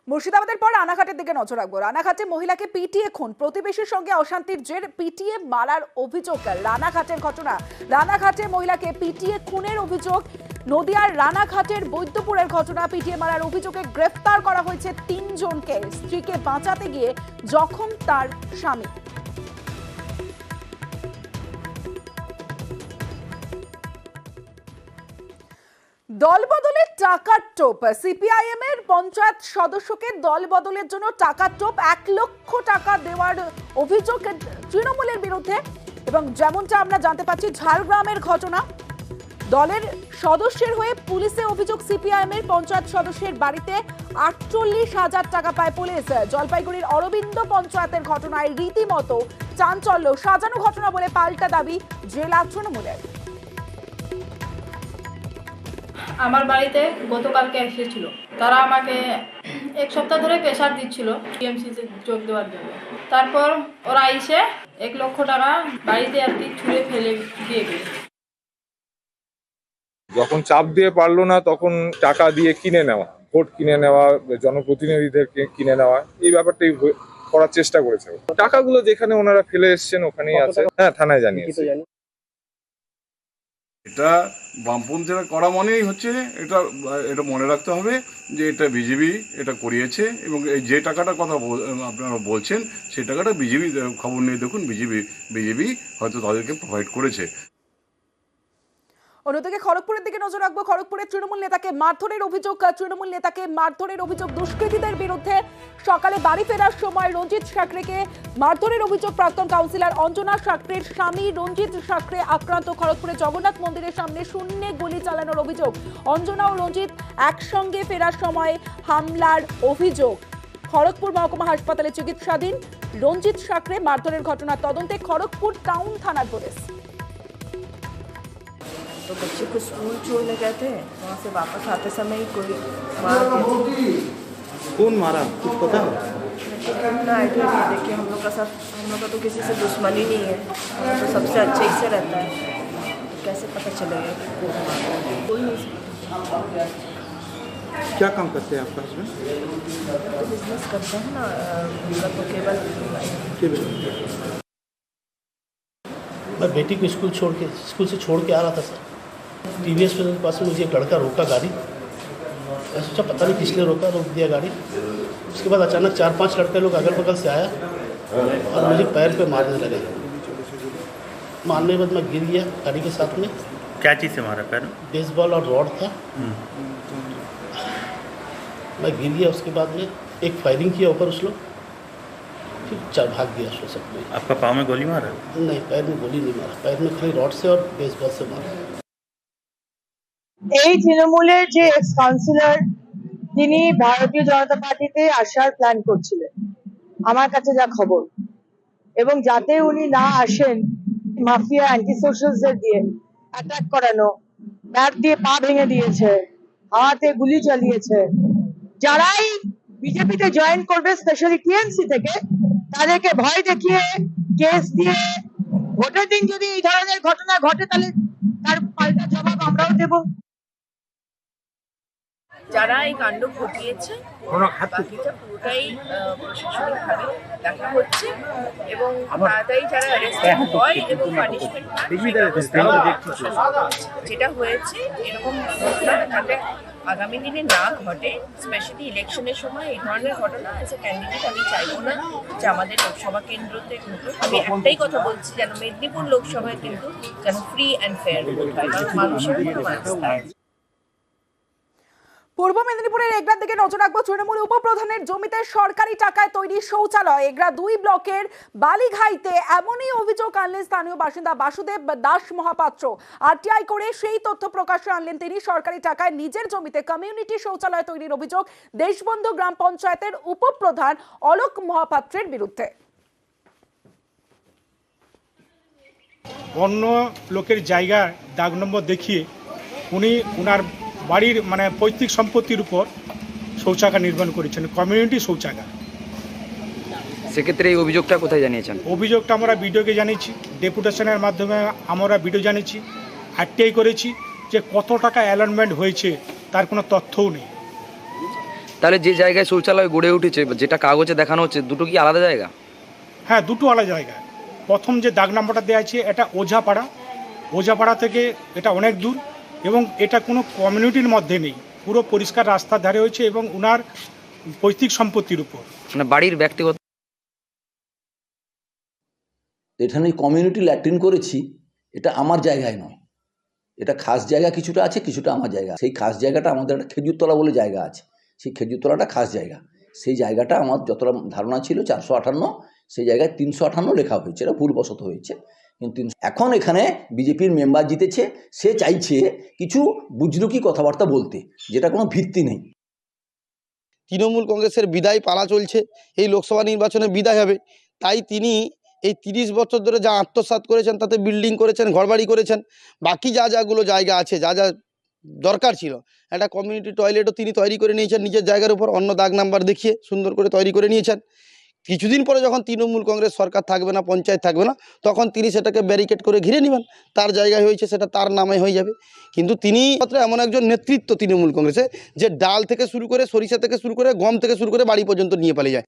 মুর্শিদাবাদের পর রানাঘাটের দিকে নজর রাখবো। রানাঘাটে মহিলাকে পিটিয়ে খুন, প্রতিবেশীর সঙ্গে অশান্তির জের পিটিয়ে মারার অভিযোগ। রানাঘাটের ঘটনা, রানাঘাটে মহিলাকে পিটিয়ে খুনের অভিযোগ। নদিয়ার রানাঘাটের বৈদ্যপুরের ঘটনা, পিটিয়ে মারার অভিযোগে গ্রেফতার করা হয়েছে ৩ জনকে। স্ত্রীকে বাঁচাতে গিয়ে জখম তার স্বামী। দলবদলের টাকার টোপ, সিপিআইএম এর পঞ্চায়েত সদস্যকে দলবদলের জন্য টাকার টোপ ১ লক্ষ টাকা দেওয়ার অভিযোগ তৃণমূলের বিরুদ্ধে। এবং যেমনটা আমরা জানতে পাচ্ছি, ঝাড়গ্রামের ঘটনা, দলের সদস্যের হয়ে পুলিশে অভিযোগ, সিপিআইএম এর পঞ্চায়েত সদস্যের বাড়িতে ৪৮,০০০ টাকা পায় পুলিশ। জলপাইগুড়ির অরবিন্দ পঞ্চায়েতের ঘটনায় রীতিমতো চাঞ্চল্য, সাজানো ঘটনা বলে পাল্টা দাবি জেলা তৃণমূলের। আমার বাড়িতে গতকালকে এসেছিল, তারা আমাকে 1 সপ্তাহ ধরে প্রেশার দিচ্ছিল টিএমসিতে যোগ দেওয়ার জন্য। তারপর ওরা এসে 1 লক্ষ টাকা বাড়িতে আর কি ছুঁড়ে ফেলে দিয়ে গেছে। যখন চাপ দিয়ে পারলো না, তখন টাকা দিয়ে কিনে নেওয়া, ভোট কিনে নেওয়া, জনপ্রতিনিধিদেরকে কিনে নেওয়া, এই ব্যাপারটাই করার চেষ্টা করেছে। টাকাগুলো যেখানে ওনারা ফেলে এসছেন ওখানেই আছে। হ্যাঁ, থানায় জানিয়েছে। এটা বামপন্থীরা করা মানেই হচ্ছে এটা মনে রাখতে হবে যে এটা বিজেপি এটা করিয়েছে, এবং এই যে টাকাটার কথা আপনারা বলছেন সেই টাকাটা বিজেপি, খবর নিয়ে দেখুন, বিজেপি হয়তো তাদেরকে প্রোভাইড করেছে। অন্যদিকে খড়গপুরের দিকে নজর রাখবো। খড়গপুরে তৃণমূল নেতাকে মারধরের অভিযোগ দুষ্কৃতীদের বিরুদ্ধে। সকালে বাড়ি ফেরার সময় রঞ্জিত সাকরেকে মারধরের অভিযোগ। প্রাক্তন কাউন্সিলর অঞ্জনা সাকরের স্বামী রঞ্জিত সাকরে আক্রান্ত। খড়গপুরে জগন্নাথ মন্দিরের সামনে শূন্যে গুলি চালানোর অভিযোগ। অঞ্জনা ও রঞ্জিত একসঙ্গে ফেরার সময় হামলার অভিযোগ। খড়গপুর মহকুমা হাসপাতালে চিকিৎসাধীন রঞ্জিত সাকরে। মারধরের ঘটনার তদন্তে খড়গপুর টাউন থানার পুলিশ। तो बच्चे को स्कूल छोड़ने गए थे, वहाँ से वापस आते समय ही कोई मार दिया। कौन मारा, कुछ पता है? इतना आइडिया नहीं। देखिए, हम लोग का तो किसी से दुश्मनी नहीं है, हम तो सबसे अच्छे ही से रहता है, तो कैसे पता चलेगा कौन मारा? कोई नहीं। क्या काम करते हैं आपका हस्बैंड? तो बिजनेस करते हैं ना, उनका तो केवल मैं बेटी को स्कूल से छोड़ के आ रहा था सर। टीवीएस के पास में मुझे एक लड़का रोका गाड़ी। मैं सोचा पता नहीं किसने रोक दिया गाड़ी। उसके बाद अचानक 4-5 लड़के लोग अगल बगल से आया और मुझे पैर पे मारने लगे। मारने के बाद मैं गिर गया गाड़ी के साथ में। क्या चीज़ से मारा पैर? बेसबॉल और रॉड था। मैं गिर गया, उसके बाद में एक फायरिंग किया ऊपर उस लोग, फिर भाग गया सो सब में। आपका पाँव में गोली मारा? नहीं, पैर में गोली नहीं मारा, पैर में खाली रॉड से और बेसबॉल से मारा। এই তৃণমূলের যে এক্স কাউন্সিলর, তিনি ভারতীয় জনতা পার্টিতে আসার প্ল্যান করছিলেন আমার কাছে যা খবর, এবং যাতে উনি না আসেন মাফিয়া অ্যান্টি সোশ্যালদের দিয়ে অ্যাটাক করানো, ব্যাট দিয়ে পা ভেঙে দিয়েছে, হাওয়াতে গুলি চালিয়েছে। যারাই বিজেপিতে জয়েন করবে স্পেশালি টিএমসি থেকে, তাদেরকে ভয় দেখিয়ে কেস দিয়ে ভোটের দিন যদি এই ধরনের ঘটনা ঘটে, তাহলে তার পাল্টা জবাব আমরাও দেব। যারা এই কাণ্ড ঘটিয়েছে বাকিটা পুরোটাই প্রশাসনিকভাবে দেখা হচ্ছে, এবং তাড়াতাড়ি যারা অ্যারেস্টেড হয় এবং পানিশমেন্ট যেটা হয়েছে এরকম ঘটনা যাতে আগামী দিনে না ঘটে। স্পেশালি ইলেকশনের সময় এই ধরনের ঘটনা এজ এ ক্যান্ডিডেট আমি চাইবো না যে আমাদের লোকসভা কেন্দ্রতে ঘটুক। আমি একটাই কথা বলছি, যেন মেদিনীপুর লোকসভায় কিন্তু যেন ফ্রি অ্যান্ড ফেয়ার ভোট হয়, কারণ মানুষের মানুষ। পূর্ব মেদিনীপুরের এগরার দিকে নজর রাখবো। তৃণমূল উপপ্রধানের জমিতে সরকারি টাকায় তৈরি শৌচালয়। এগরা 2 ব্লকের বালিঘাইতে এমনই অভিযোগ আনলেন স্থানীয় বাসিন্দা বাসুদেব দাস মহাপাত্র। আরটিআই করে সেই তথ্য প্রকাশ্যে আনলেন তিনি। সরকারি টাকায় নিজের জমিতে কমিউনিটি শৌচালয় তৈরির অভিযোগ দেশবন্ধু গ্রাম পঞ্চায়েতের উপপ্রধান অলোক মহাপাত্রের বিরুদ্ধে। অন্য লোকের জায়গায় দাগ নম্বর দেখিয়ে উনি ওনার বাড়ির পৈতৃক সম্পত্তির উপর শৌচাগার নির্মাণ করেছেন, কমিউনিটি শৌচাগার। সেক্ষেত্রে এই অভিযোগটা কোথায় জানিয়েছেন? অভিযোগটা আমরা বিডিওকে জানিয়েছি, ডেপুটেশনের মাধ্যমে আমরা বিডিও জানিয়েছি, আরটিআই করেছি। যে কত টাকা অ্যালটমেন্ট হয়েছে তার কোনো তথ্যও নেই। তাহলে যে জায়গায় শৌচালয় গড়ে উঠেছে, যেটা কাগজে দেখানো হচ্ছে, দুটো কি আলাদা জায়গা? হ্যাঁ, দুটো আলাদা জায়গা। প্রথম যে দাগ নাম্বারটা দেওয়া আছে এটা ওঝাপাড়া, ওঝাপাড়া থেকে এটা অনেক দূর এবং এটা কোনো কমিউনিটির মধ্যে নেই, পুরো পরিষ্কার রাস্তার ধারে হয়েছে এবং ওনার পৈতৃক সম্পত্তির উপর। মানে বাড়ির ব্যক্তিগত। এখানে কমিউনিটি ল্যাট্রিন করেছি, এটা আমার জায়গায় নয়, এটা খাস জায়গা কিছুটা আছে, কিছুটা আমার জায়গা। সেই খাস জায়গাটা আমাদের একটা খেজুরতলা বলে জায়গা আছে, সেই খেজুরতলাটা খাস জায়গা। সেই জায়গাটা আমার যতটা ধারণা ছিল 458, সেই জায়গায় 358 লেখা হয়েছে, এটা ভুলবশত হয়েছে। কিন্তু এখন এখানে বিজেপির মেম্বার জিতেছে, সে চাইছে কিছু বুজরুকি কথাবার্তা বলতে, যেটা কোনো ভিত্তি নেই। তৃণমূল কংগ্রেসের বিদায় পালা চলছে, এই লোকসভা নির্বাচনে বিদায় হবে, তাই তিনি এই 30 বছর ধরে যা আত্মসাৎ করেছেন, তাতে বিল্ডিং করেছেন, ঘরবাড়ি করেছেন, বাকি যাগুলো জায়গা আছে, যা দরকার ছিল, একটা কমিউনিটি টয়লেটও তিনি তৈরি করে নিয়েছেন নিজের জায়গার উপর, অন্য দাগ নাম্বার দেখিয়ে সুন্দর করে তৈরি করে নিয়েছেন। কিছুদিন পরে যখন তৃণমূল কংগ্রেস সরকার থাকবে না, পঞ্চায়েত থাকবে না, তখন তিনি সেটাকে ব্যারিকেড করে ঘিরে নেবেন, তার জায়গায় হয়েছে সেটা তার নামে হয়ে যাবে। কিন্তু তিনি এমন একজন নেতৃত্ব তৃণমূল কংগ্রেসে, যে ডাল থেকে শুরু করে, সরিষা থেকে শুরু করে, গম থেকে শুরু করে বাড়ি পর্যন্ত নিয়ে পালিয়ে যায়।